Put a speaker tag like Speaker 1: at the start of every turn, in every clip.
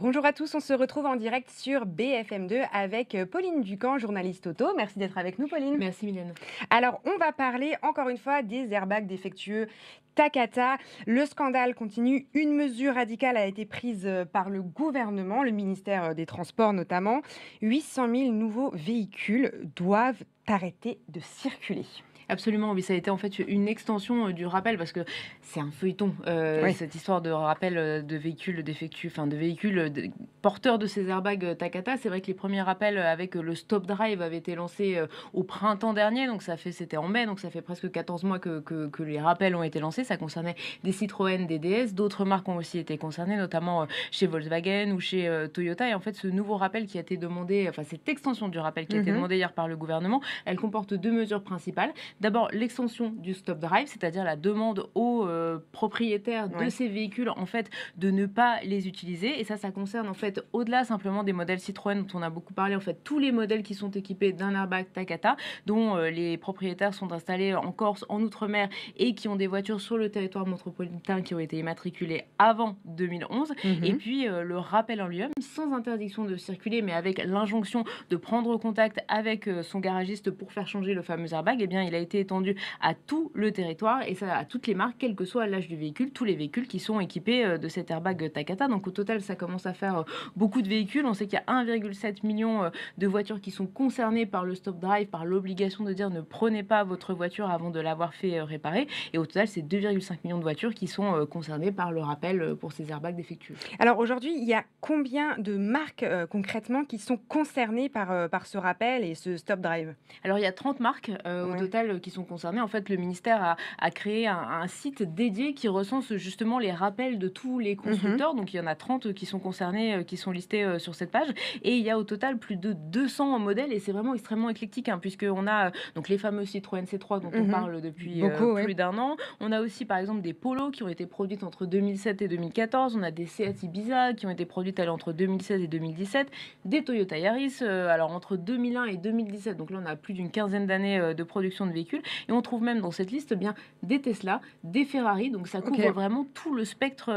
Speaker 1: Bonjour à tous, on se retrouve en direct sur BFM2 avec Pauline Ducamp, journaliste auto. Merci d'être avec nous, Pauline.
Speaker 2: Merci Mylène.
Speaker 1: Alors, on va parler encore une fois des airbags défectueux Takata. Le scandale continue. Une mesure radicale a été prise par le gouvernement, le ministère des Transports notamment. 800 000 nouveaux véhicules doivent arrêter de circuler.
Speaker 2: Absolument, oui, ça a été en fait une extension du rappel parce que c'est un feuilleton,
Speaker 1: Oui.
Speaker 2: cette histoire de rappel de véhicules défectueux, enfin de véhicules porteurs de ces airbags Takata. C'est vrai que les premiers rappels avec le Stop Drive avaient été lancés au printemps dernier, donc c'était en mai, donc ça fait presque 14 mois que les rappels ont été lancés. Ça concernait des Citroën, des DS, d'autres marques ont aussi été concernées, notamment chez Volkswagen ou chez Toyota. Et en fait, ce nouveau rappel qui a été demandé, enfin cette extension du rappel qui a été demandée hier par le gouvernement, elle comporte deux mesures principales. D'abord, l'extension du stop drive, c'est-à-dire la demande aux propriétaires de ces véhicules en fait de ne pas les utiliser. Et ça concerne en fait au-delà simplement des modèles Citroën dont on a beaucoup parlé, en fait tous les modèles qui sont équipés d'un airbag Takata, dont les propriétaires sont installés en Corse, en Outre-mer et qui ont des voitures sur le territoire métropolitain qui ont été immatriculées avant 2011. Et puis le rappel en lui-même, sans interdiction de circuler, mais avec l'injonction de prendre contact avec son garagiste pour faire changer le fameux airbag, eh bien il a été étendu à tout le territoire et ça à toutes les marques, quel que soit l'âge du véhicule, tous les véhicules qui sont équipés de cet airbag Takata. Donc au total, ça commence à faire beaucoup de véhicules. On sait qu'il y a 1,7 million de voitures qui sont concernées par le stop drive, par l'obligation de dire ne prenez pas votre voiture avant de l'avoir fait réparer. Et au total, c'est 2,5 millions de voitures qui sont concernées par le rappel pour ces airbags défectueux.
Speaker 1: Alors aujourd'hui, il y a combien de marques concrètement qui sont concernées par ce rappel et ce stop drive?
Speaker 2: Alors il y a 30 marques au total qui sont concernées. En fait, le ministère a créé un site dédié qui recense justement les rappels de tous les constructeurs. Donc il y en a 30 qui sont concernés, qui sont listés sur cette page. Et il y a au total plus de 200 modèles et c'est vraiment extrêmement éclectique puisqu'on a donc les fameux Citroën C3 dont on parle depuis plus d'un an. On a aussi par exemple des Polo qui ont été produites entre 2007 et 2014. On a des Seat Ibiza qui ont été produites entre 2016 et 2017. Des Toyota Yaris alors entre 2001 et 2017. Donc là on a plus d'une quinzaine d'années de production de véhicules. Et on trouve même dans cette liste bien des Tesla, des Ferrari. Donc ça couvre vraiment tout le spectre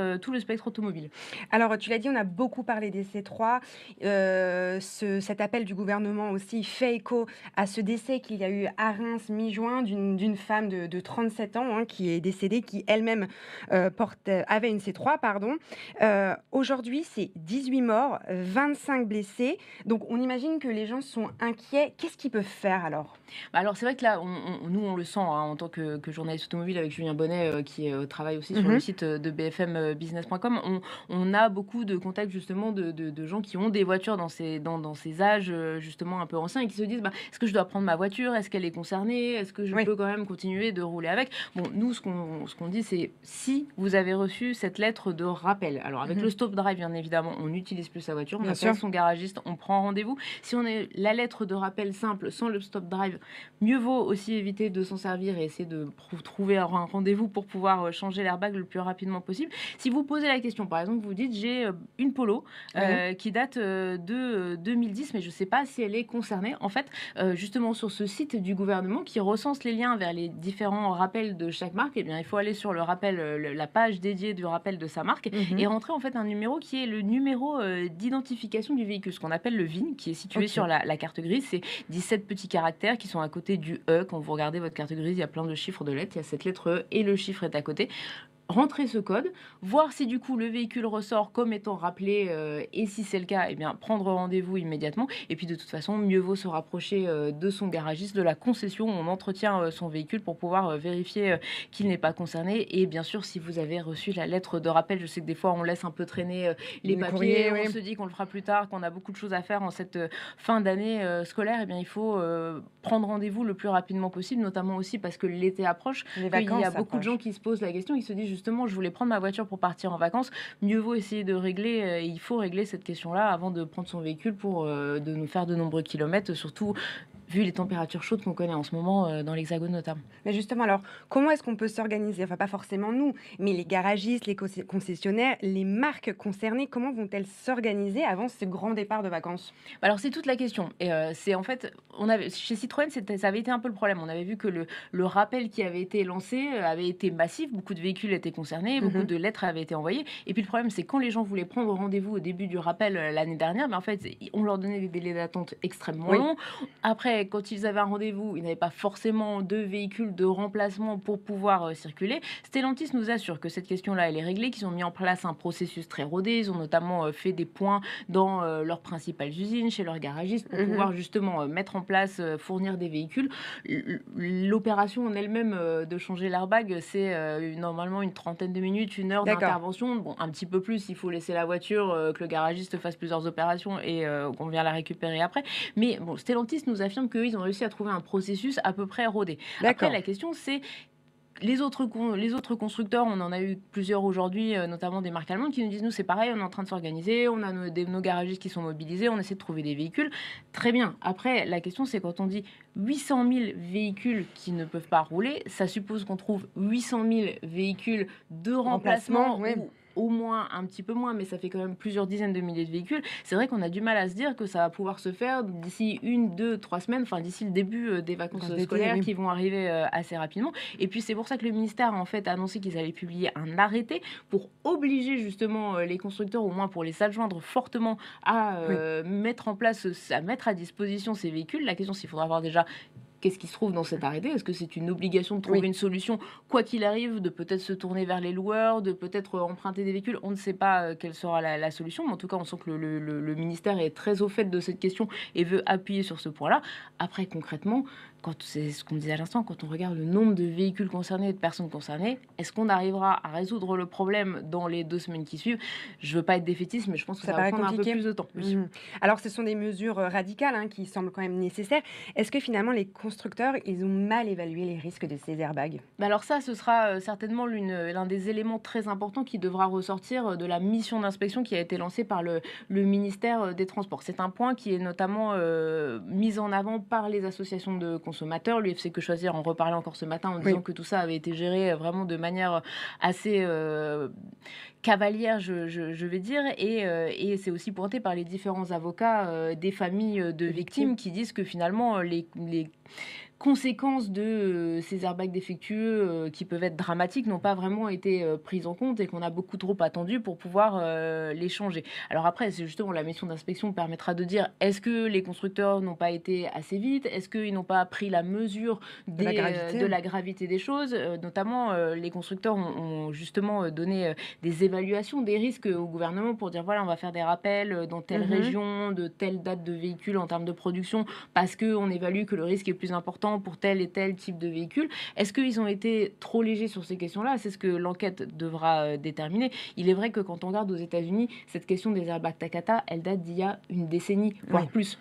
Speaker 2: automobile.
Speaker 1: Alors tu l'as dit, on a beaucoup parlé des C3. Cet appel du gouvernement aussi fait écho à ce décès qu'il y a eu à Reims mi-juin d'une femme de 37 ans qui est décédée, qui elle-même avait une C3. Aujourd'hui, c'est 18 morts, 25 blessés. Donc on imagine que les gens sont inquiets. Qu'est-ce qu'ils peuvent faire alors?
Speaker 2: Alors c'est vrai que là, nous on le sent en tant que journaliste automobile avec Julien Bonnet qui travaille aussi sur le site de bfmbusiness.com. On a beaucoup de contacts justement de gens qui ont des voitures dans ces âges justement un peu anciens et qui se disent est-ce que je dois prendre ma voiture? Est-ce qu'elle est concernée? Est-ce que je peux quand même continuer de rouler avec? Bon, nous ce qu'on dit c'est si vous avez reçu cette lettre de rappel, alors avec le stop drive bien évidemment on n'utilise plus sa voiture, on appelle son garagiste, on prend rendez-vous. Si on est la lettre de rappel simple sans le stop drive, mieux vaut aussi éviter de s'en servir et essayer de trouver un rendez-vous pour pouvoir changer l'airbag le plus rapidement possible. Si vous posez la question, par exemple, vous dites j'ai une Polo qui date de 2010, mais je ne sais pas si elle est concernée. En fait, justement sur ce site du gouvernement qui recense les liens vers les différents rappels de chaque marque, eh bien, il faut aller sur le rappel, la page dédiée du rappel de sa marque et rentrer en fait un numéro qui est le numéro d'identification du véhicule, ce qu'on appelle le VIN, qui est situé sur la carte grise. C'est 17 petits caractères qui sont à côté du E. Quand vous regardez votre carte grise, il y a plein de chiffres de lettres. Il y a cette lettre E et le chiffre est à côté. Rentrer ce code, voir si du coup le véhicule ressort comme étant rappelé et si c'est le cas, eh bien prendre rendez-vous immédiatement. Et puis de toute façon, mieux vaut se rapprocher de son garagiste, de la concession où on entretient son véhicule pour pouvoir vérifier qu'il n'est pas concerné. Et bien sûr, si vous avez reçu la lettre de rappel, je sais que des fois on laisse un peu traîner les papiers, on se dit qu'on le fera plus tard, qu'on a beaucoup de choses à faire en cette fin d'année scolaire, eh bien il faut prendre rendez-vous le plus rapidement possible, notamment aussi parce que l'été approche, il y a beaucoup de gens qui se posent la question, ils se disent justement je voulais prendre ma voiture pour partir en vacances, mieux vaut essayer de régler, il faut régler cette question-là avant de prendre son véhicule pour de nous faire de nombreux kilomètres, surtout vu les températures chaudes qu'on connaît en ce moment dans l'Hexagone notamment.
Speaker 1: Mais justement, alors, comment est-ce qu'on peut s'organiser? Enfin, pas forcément nous, mais les garagistes, les concessionnaires, les marques concernées, comment vont-elles s'organiser avant ce grand départ de vacances?
Speaker 2: Alors c'est toute la question et c'est en fait, on avait chez Citroën, ça avait été un peu le problème. On avait vu que le rappel qui avait été lancé, avait été massif. Beaucoup de véhicules étaient concernés, beaucoup
Speaker 1: Mmh.
Speaker 2: de lettres avaient été envoyées et puis le problème, c'est quand les gens voulaient prendre rendez-vous au début du rappel, l'année dernière, mais en fait, on leur donnait des délais d'attente extrêmement
Speaker 1: Oui,
Speaker 2: longs. Après, quand ils avaient un rendez-vous, ils n'avaient pas forcément de véhicule de remplacement pour pouvoir, circuler. Stellantis nous assure que cette question-là, elle est réglée, qu'ils ont mis en place un processus très rodé. Ils ont notamment, fait des points dans leurs principales usines, chez leurs garagistes, pour
Speaker 1: mmh,
Speaker 2: pouvoir justement mettre en place, fournir des véhicules. L'opération en elle-même de changer l'airbag, c'est normalement une trentaine de minutes, une heure
Speaker 1: d'accord.
Speaker 2: d'intervention. Bon, un petit peu plus, il faut laisser la voiture, que le garagiste fasse plusieurs opérations et qu'on vient la récupérer après. Mais bon, Stellantis nous affirme qu'ils ont réussi à trouver un processus à peu près rodé. Après,
Speaker 1: D'accord.
Speaker 2: la question, c'est les autres constructeurs, on en a eu plusieurs aujourd'hui, notamment des marques allemandes qui nous disent: «Nous, c'est pareil, on est en train de s'organiser, on a nos garagistes qui sont mobilisés, on essaie de trouver des véhicules». Très bien. Après, la question, c'est quand on dit 800 000 véhicules qui ne peuvent pas rouler, ça suppose qu'on trouve 800 000 véhicules de
Speaker 1: Remplacement,
Speaker 2: remplacement
Speaker 1: oui.
Speaker 2: ou au moins un petit peu moins, mais ça fait quand même plusieurs dizaines de milliers de véhicules. C'est vrai qu'on a du mal à se dire que ça va pouvoir se faire d'ici 1, 2, 3 semaines, enfin d'ici le début, des vacances
Speaker 1: Vacances d'été,
Speaker 2: scolaires
Speaker 1: oui.
Speaker 2: qui vont arriver, assez rapidement. Et puis c'est pour ça que le ministère a en fait annoncé qu'ils allaient publier un arrêté pour obliger justement les constructeurs, au moins pour les adjoindre fortement à
Speaker 1: Oui.
Speaker 2: mettre en place, à mettre à disposition ces véhicules. La question, c'est qu'il faudra voir déjà qu'est-ce qui se trouve dans cet arrêté. Est-ce que c'est une obligation de trouver
Speaker 1: Oui.
Speaker 2: une solution, quoi qu'il arrive, de peut-être se tourner vers les loueurs, de peut-être emprunter des véhicules? On ne sait pas quelle sera la solution, mais en tout cas, on sent que le ministère est très au fait de cette question et veut appuyer sur ce point-là. Après, concrètement, c'est ce qu'on disait à l'instant, quand on regarde le nombre de véhicules concernés et de personnes concernées, est-ce qu'on arrivera à résoudre le problème dans les 2 semaines qui suivent? Je veux pas être défaitiste, mais je pense que
Speaker 1: Ça
Speaker 2: ça va
Speaker 1: paraît
Speaker 2: prendre un peu
Speaker 1: compliqué?
Speaker 2: plus de temps. Oui.
Speaker 1: Mmh. Alors ce sont des mesures, radicales, hein, qui semblent quand même nécessaires. Est-ce que finalement les constructeurs, ils ont mal évalué les risques de ces airbags?
Speaker 2: Bah alors ça, ce sera certainement l'un des éléments très importants qui devra ressortir de la mission d'inspection qui a été lancée par le ministère des Transports. C'est un point qui est notamment mis en avant par les associations de consommateurs. L'UFC Que Choisir en reparlait encore ce matin en disant
Speaker 1: Oui.
Speaker 2: que tout ça avait été géré vraiment de manière assez cavalière, je vais dire, et c'est aussi pointé par les différents avocats des familles de
Speaker 1: Les victimes?
Speaker 2: victimes qui disent que finalement les conséquences de ces airbags défectueux qui peuvent être dramatiques n'ont pas vraiment été prises en compte et qu'on a beaucoup trop attendu pour pouvoir les changer. Alors après, c'est justement la mission d'inspection permettra de dire est-ce que les constructeurs n'ont pas été assez vite? Est-ce qu'ils n'ont pas pris la mesure
Speaker 1: De la
Speaker 2: de
Speaker 1: gravité?
Speaker 2: la gravité des choses? Notamment, les constructeurs ont justement donné des évaluations des risques au gouvernement pour dire voilà, on va faire des rappels dans telle
Speaker 1: Mmh.
Speaker 2: région, de telle date de véhicule en termes de production, parce qu'on évalue que le risque est plus important pour tel et tel type de véhicule. Est-ce qu'ils ont été trop légers sur ces questions-là? C'est ce que l'enquête devra déterminer. Il est vrai que quand on regarde aux États-Unis, cette question des airbags Takata, elle date d'il y a une décennie, voire
Speaker 1: Oui.
Speaker 2: plus.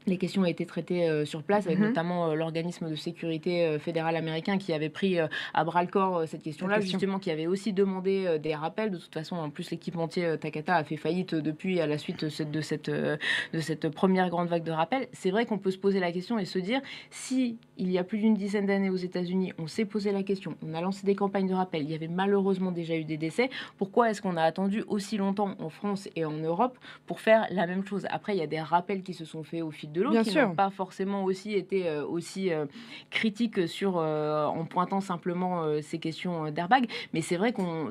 Speaker 2: Les questions ont été traitées sur place avec
Speaker 1: Mmh.
Speaker 2: notamment l'organisme de sécurité fédéral américain qui avait pris à bras le corps cette
Speaker 1: Cette
Speaker 2: question-là,
Speaker 1: question.
Speaker 2: justement, qui avait aussi demandé des rappels. De toute façon, en plus, l'équipementier Takata a fait faillite depuis à la suite de cette première grande vague de rappels. C'est vrai qu'on peut se poser la question et se dire si il y a plus d'une dizaine d'années aux États-Unis, on s'est posé la question, on a lancé des campagnes de rappel, il y avait malheureusement déjà eu des décès. Pourquoi est-ce qu'on a attendu aussi longtemps en France et en Europe pour faire la même chose? Après, il y a des rappels qui se sont faits au fil de l'eau,
Speaker 1: Bien
Speaker 2: qui n'ont
Speaker 1: sûr.
Speaker 2: pas forcément aussi été aussi critiques sur, en pointant simplement ces questions d'airbag. Mais c'est vrai qu'on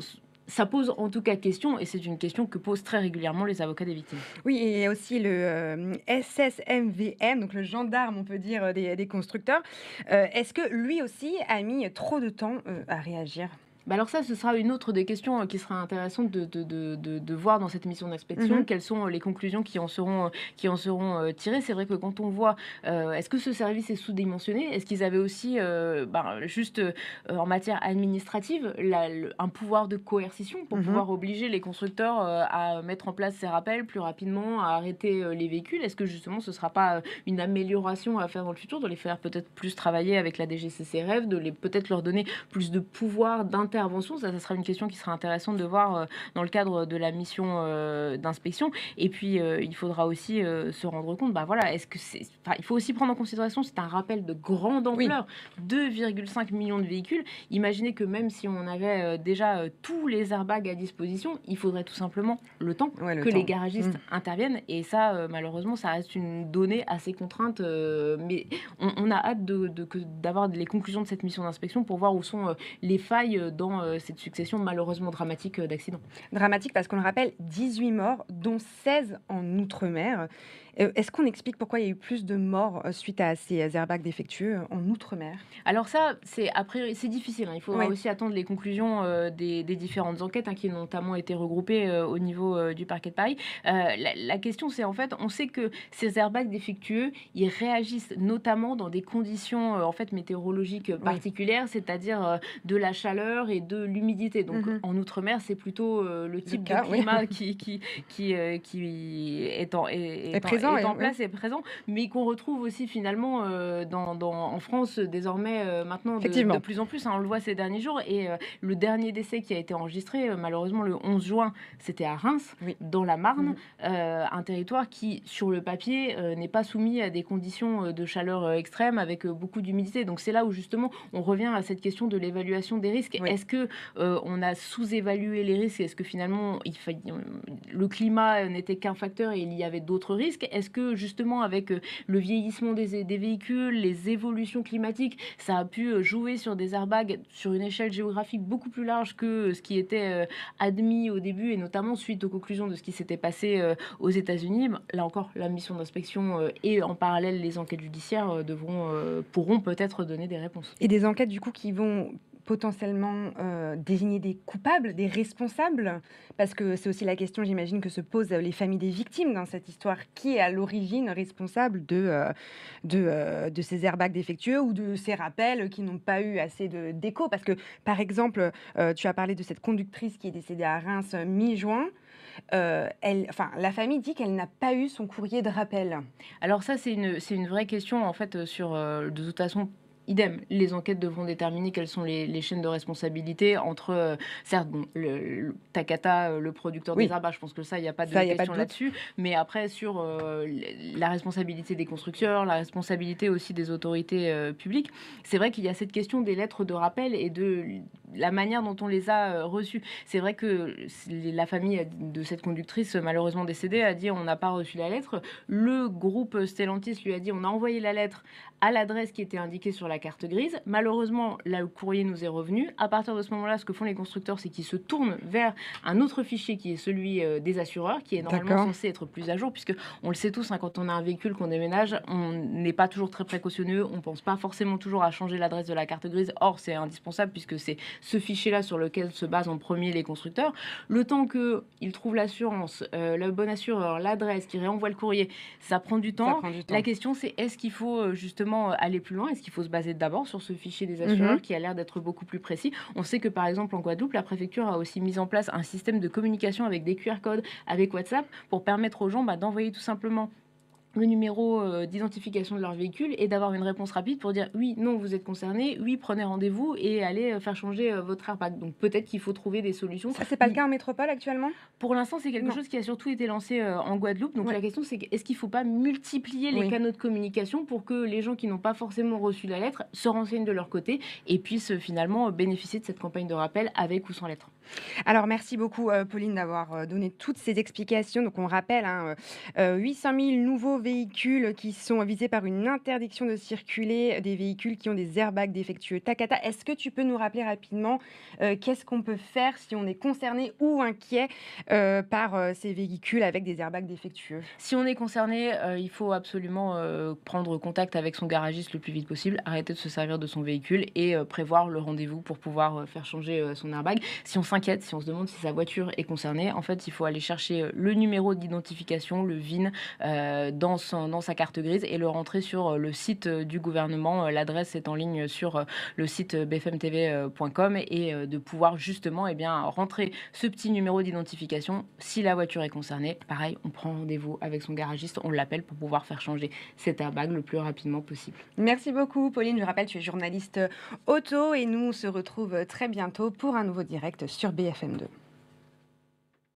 Speaker 2: ça pose en tout cas question, et c'est une question que posent très régulièrement les avocats des victimes.
Speaker 1: Oui, et il y a aussi le, SSMVM, donc le gendarme, on peut dire, des constructeurs. Est-ce que lui aussi a mis trop de temps, à réagir?
Speaker 2: Bah alors ça, ce sera une autre des questions qui sera intéressante de voir dans cette mission d'inspection.
Speaker 1: Mmh.
Speaker 2: Quelles sont les conclusions qui en seront tirées? C'est vrai que quand on voit, est-ce que ce service est sous-dimensionné? Est-ce qu'ils avaient aussi, juste en matière administrative, un pouvoir de coercition pour
Speaker 1: Mmh.
Speaker 2: pouvoir obliger les constructeurs à mettre en place ces rappels plus rapidement, à arrêter les véhicules? Est-ce que justement ce ne sera pas une amélioration à faire dans le futur, de les faire peut-être plus travailler avec la DGCCRF, de les peut-être leur donner plus de pouvoir d'intervention d'intervention. Ça sera une question qui sera intéressante de voir dans le cadre de la mission d'inspection. Et puis, il faudra aussi se rendre compte, voilà, il faut aussi prendre en considération, c'est un rappel de grande ampleur, 2,5 millions de véhicules. Imaginez que même si on avait déjà tous les airbags à disposition, il faudrait tout simplement le temps que les garagistes interviennent. Et ça, malheureusement, ça reste une donnée assez contrainte. Mais on a hâte d'avoir les conclusions de cette mission d'inspection pour voir où sont les failles dans cette succession malheureusement dramatique d'accidents.
Speaker 1: Dramatique parce qu'on le rappelle, 18 morts, dont 16 en Outre-mer. Est-ce qu'on explique pourquoi il y a eu plus de morts suite à ces airbags défectueux en Outre-mer?
Speaker 2: Alors ça, c'est difficile. Il faudra aussi attendre les conclusions des différentes enquêtes qui ont notamment été regroupées au niveau du parquet de Paris. La question, c'est en fait, on sait que ces airbags défectueux, ils réagissent notamment dans des conditions météorologiques particulières, c'est-à-dire de la chaleur et de l'humidité. Donc en Outre-mer, c'est plutôt le type de climat qui est en place et présent, mais qu'on retrouve aussi finalement en France désormais maintenant de plus en plus. On le voit ces derniers jours. Et le dernier décès qui a été enregistré, malheureusement le 11 juin, c'était à Reims, dans la Marne, un territoire qui, sur le papier, n'est pas soumis à des conditions de chaleur extrême avec beaucoup d'humidité. Donc c'est là où justement on revient à cette question de l'évaluation des risques. Est-ce que on a sous-évalué les risques? Est-ce que finalement le climat n'était qu'un facteur et il y avait d'autres risques? Est-ce que justement avec le vieillissement des véhicules, les évolutions climatiques, ça a pu jouer sur des airbags sur une échelle géographique beaucoup plus large que ce qui était admis au début, et notamment suite aux conclusions de ce qui s'était passé aux États-Unis? Là encore, la mission d'inspection et en parallèle les enquêtes judiciaires pourront peut-être donner des réponses.
Speaker 1: Et des enquêtes du coup qui vont potentiellement désigner des coupables, des responsables, parce que c'est aussi la question, j'imagine, que se posent les familles des victimes dans cette histoire. Qui est à l'origine responsable de ces airbags défectueux ou de ces rappels qui n'ont pas eu assez d'écho? Parce que, par exemple, tu as parlé de cette conductrice qui est décédée à Reims mi-juin. La famille dit qu'elle n'a pas eu son courrier de rappel.
Speaker 2: Alors ça, c'est une vraie question, en fait, de toute façon. Idem, les enquêtes devront déterminer quelles sont les chaînes de responsabilité entre, certes, Takata, le producteur des airbags, je pense que ça, il n'y a pas de question là-dessus, mais après, sur la responsabilité des constructeurs, la responsabilité aussi des autorités publiques, c'est vrai qu'il y a cette question des lettres de rappel et de la manière dont on les a reçues. C'est vrai que la famille de cette conductrice, malheureusement décédée, a dit on n'a pas reçu la lettre. Le groupe Stellantis lui a dit on a envoyé la lettre à l'adresse qui était indiquée sur la carte grise. Malheureusement, là, le courrier nous est revenu. À partir de ce moment-là, ce que font les constructeurs, c'est qu'ils se tournent vers un autre fichier qui est celui des assureurs, qui est normalement censé être plus à jour, puisque on le sait tous, quand on a un véhicule qu'on déménage, on n'est pas toujours très précautionneux, on ne pense pas forcément toujours à changer l'adresse de la carte grise. Or, c'est indispensable puisque c'est ce fichier-là sur lequel se basent en premier les constructeurs. Le temps qu'ils trouvent l'assurance, le bon assureur, l'adresse, qui réenvoie le courrier, ça prend du temps. La question, c'est est-ce qu'il faut justement aller plus loin? Est-ce qu'il faut se baser d'abord sur ce fichier des assureurs qui a l'air d'être beaucoup plus précis? On sait que par exemple en Guadeloupe, la préfecture a aussi mis en place un système de communication avec des QR codes, avec WhatsApp, pour permettre aux gens d'envoyer tout simplement le numéro d'identification de leur véhicule et d'avoir une réponse rapide pour dire oui, non, vous êtes concerné, oui, prenez rendez-vous et allez faire changer votre airbag. Donc peut-être qu'il faut trouver des solutions.
Speaker 1: Ça, c'est pas le cas en métropole actuellement?
Speaker 2: Pour l'instant, c'est quelque chose qui a surtout été lancé en Guadeloupe. Donc la question, c'est est-ce qu'il ne faut pas multiplier les canaux de communication pour que les gens qui n'ont pas forcément reçu la lettre se renseignent de leur côté et puissent finalement bénéficier de cette campagne de rappel avec ou sans lettre?
Speaker 1: Alors, merci beaucoup, Pauline, d'avoir donné toutes ces explications. Donc, on rappelle 800 000 nouveaux véhicules qui sont visés par une interdiction de circuler, des véhicules qui ont des airbags défectueux. Takata, est-ce que tu peux nous rappeler rapidement qu'est-ce qu'on peut faire si on est concerné ou inquiet par ces véhicules avec des airbags défectueux?
Speaker 2: Si on est concerné, il faut absolument prendre contact avec son garagiste le plus vite possible, arrêter de se servir de son véhicule et prévoir le rendez-vous pour pouvoir faire changer son airbag. Si on s'inquiète, si on se demande si sa voiture est concernée, en fait, il faut aller chercher le numéro d'identification, le VIN, dans dans sa carte grise et le rentrer sur le site du gouvernement. L'adresse est en ligne sur le site bfmtv.com et de pouvoir justement rentrer ce petit numéro d'identification. Si la voiture est concernée, pareil, on prend rendez-vous avec son garagiste, on l'appelle pour pouvoir faire changer cet airbag le plus rapidement possible.
Speaker 1: Merci beaucoup, Pauline. Je rappelle, tu es journaliste auto et nous, on se retrouve très bientôt pour un nouveau direct sur BFM2.